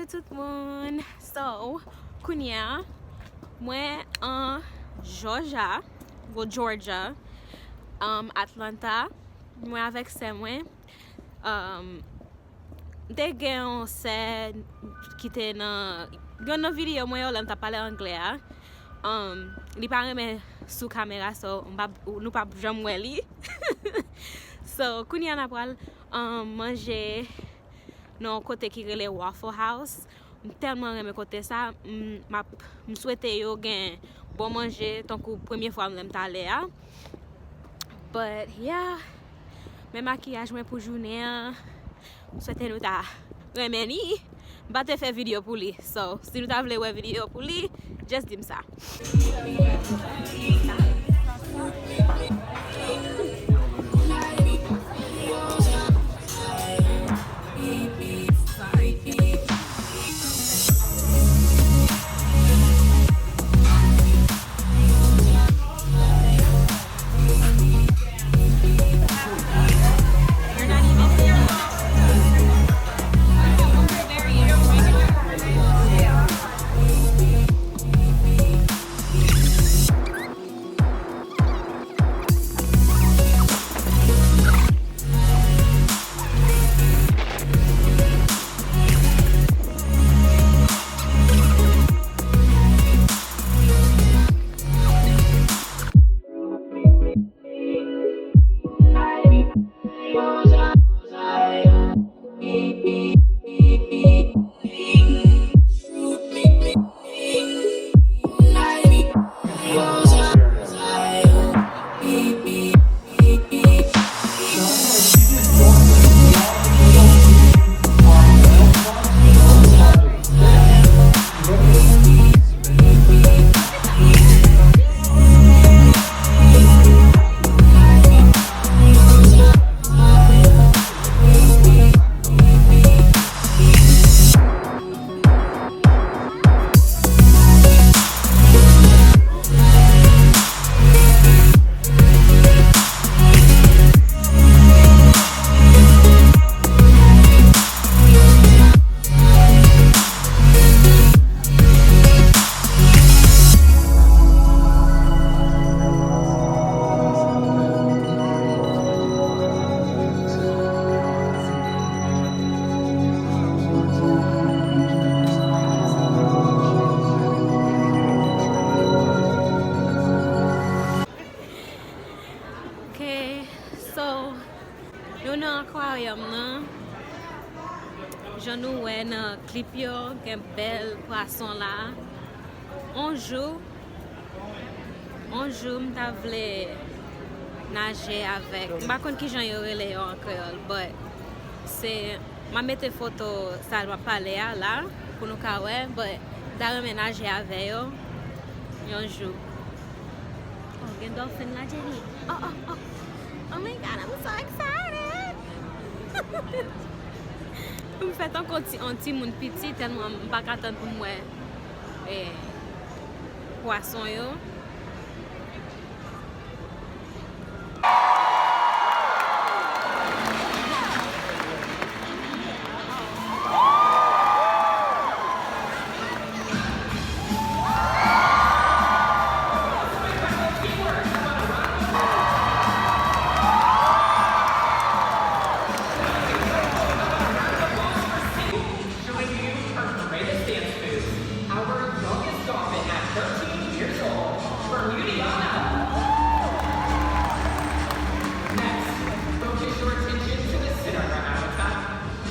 tout le monde. So, Kounia, moi en Georgia, Atlanta, moi avec c'est moi. Te gen se qui te nan gen vidéo moi on t'a parlé anglais. Li pa reme sous caméra so nous pas jamais li. So, Kounia n'a pral manger non côté qui relè Waffle House. Tellement reme côté ça, m souhaite yo gen bon manger tant que première fois m'lem t'aller. But yeah, mes maquillage moi pour journée, souhaite nous ta remeni. Ba te faire vidéo pour lui. So, si nous ta vle wè vidéo pour lui, just dim ça. Aquarium nan, j'en ouè nan clip yo, gen bel poisson la. On joue m'ta vle nager avec. M'pa kon ki jan yo rele yo en créole, but c'est m'a mette photo ça m'a parlé là pour nous ka wè, but da reme nager avec yo. On joue. Oh, gen dolphin la Jenny. Oh my god, I'm so excited. Je me fais encore un petit monde petit tellement je ne peux pas attendre pour moi poisson yo.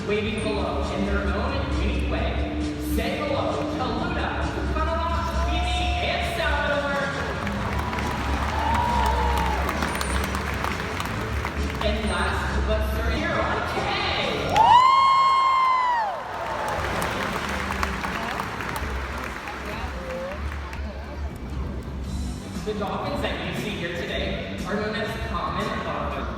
Waving hello in their own unique way. Say hello to Luna, Panama, Phoebe, and Salvador. And last but certainly here on K. The dolphins that you see here today are known as common dolphins.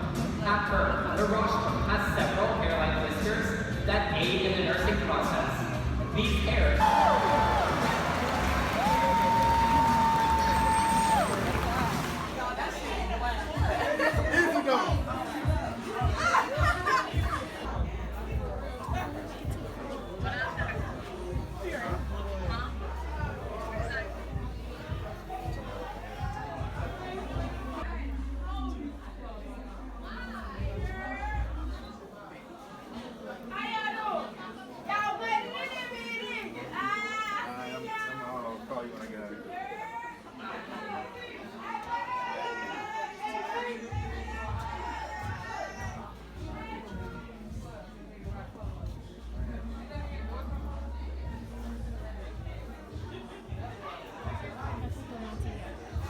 At birth, the rostrum has several hair-like whiskers that aid in the nursing process. These hairs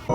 Ok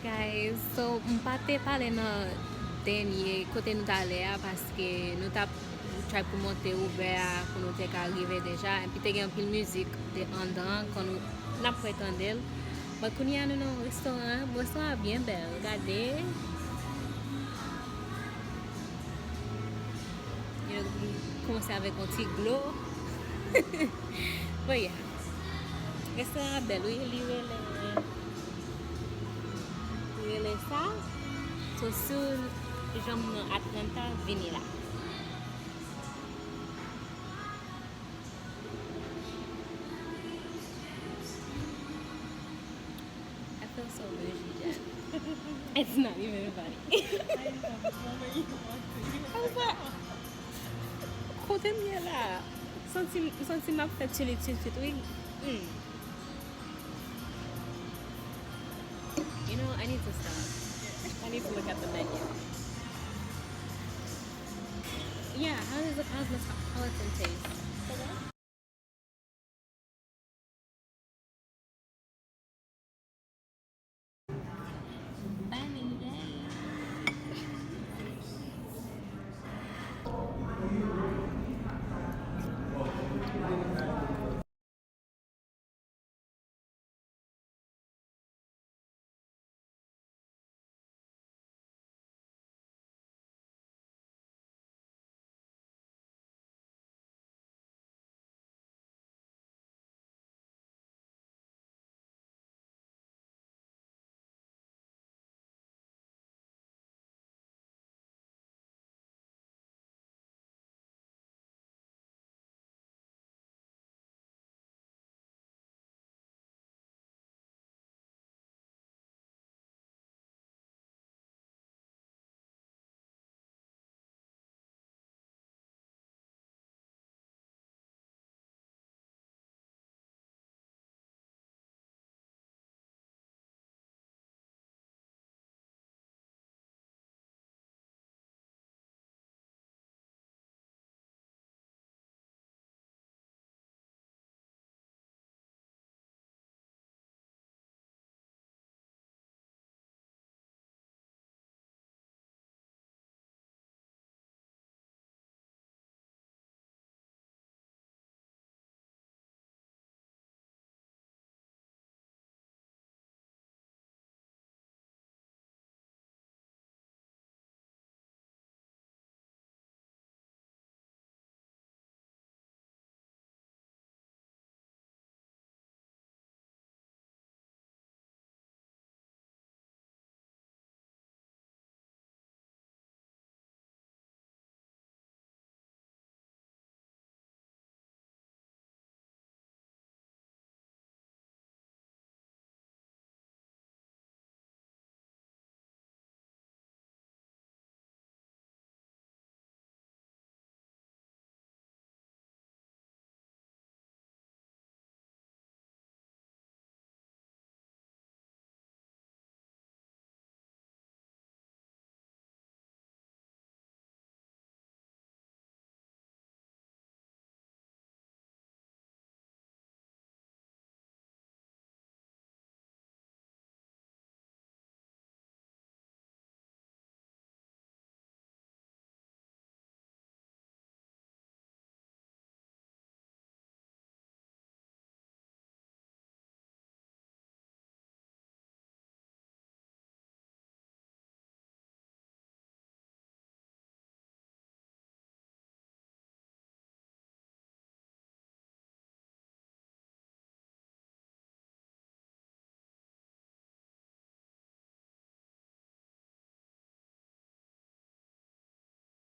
guys, so mpa te pale nan denye kote nou ta ale a paske nou ta try pou monte oube a pou nou te ka arrive deja epi te gen pil müzik de andan kon nou nap pou etandel. But kouni an nou nan restoran bien bel, gade. Yo komanse avek an ti glow. But yeah, restoran bel, ou li rele sa. So sou jom nan Atlanta, vini la. I feel so bougie, Jen. It's not even funny. I was like, kote miye la. Santi map fet chili chit, oui. You know, I need to stop. I need to look at the menu. Yeah, how's Neapolitan taste?